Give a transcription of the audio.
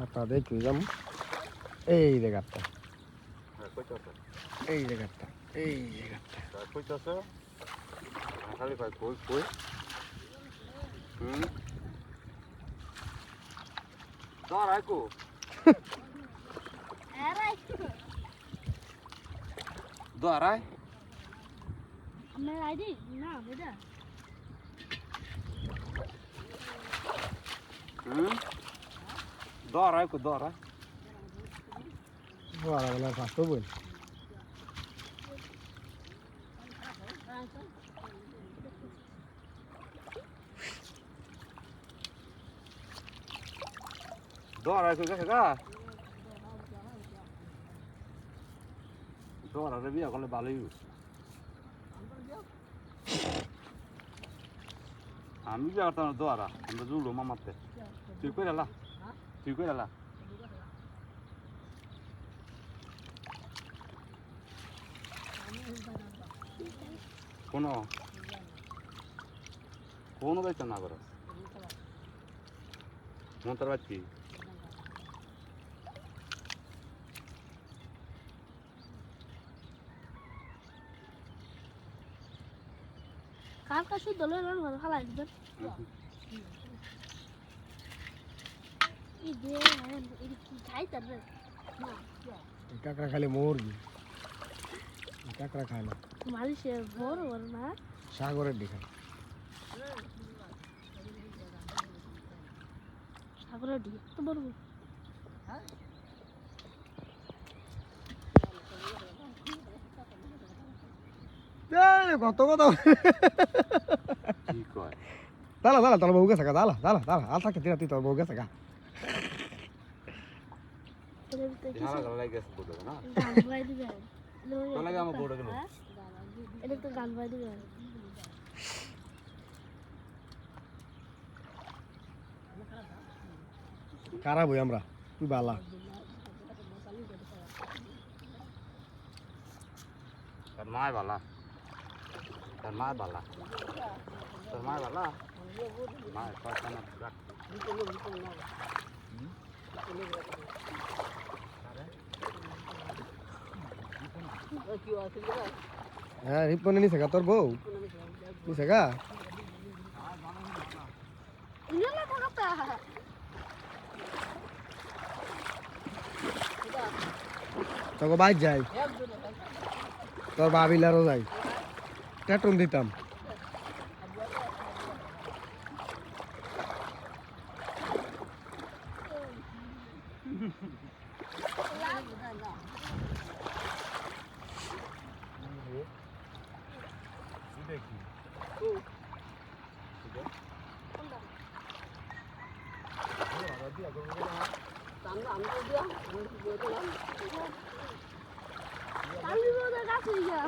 গাঁটটা দেখি যাম এই যে গাঁটটা এই যে গাঁটটা এই যে গাঁটটা কইতাছে খালি ভাই কই কই দর আইকো দর আই আমার আইডি না বেটা দর আইকো দর আই বড় বড় ফাটো বল দর আইকো গেছে গা দর আরে বিয়া করলে ভালোই আমি বিয়া করতাম না দর আমরা জুড়ো মামাতে তুই কই রালা তুই কই রালা কোনো কোনো যাইতো না করো মন্ত্র বাচ্চি কার কাছে দলের রং খালাই দিবেন এই যে এই কি খাইতে না কাঁকড়া খালি মুরগি কাঁকড়া খায় না মালিশে বড় বড় না সাগরের দিকে সাগরের দিকে তো বড় কত কথা কি কয় দালা দালা তোর বউ গেছে গা দালা দালা দালা আর থাকে তুই তোর বউ গেছে গা হারা গলা লাগে গেছে বড় না গান বাই দিবেন তো লাগে আমার বড় গেল এটা তো গান বাই দিবেন কারা বই আমরা তুই বালা তোর মায় বালা তোর মায় বালা তোর মায় বালা মায় পয়সা না রাখ হ্যাঁ রিপনে নিছে গা তোর বউ নিছে গা ইলা থাকাতা তোকে বাইর যাই তোর বাবিলারও যাই টেটন দিতাম কালি বড় গাছ হইয়া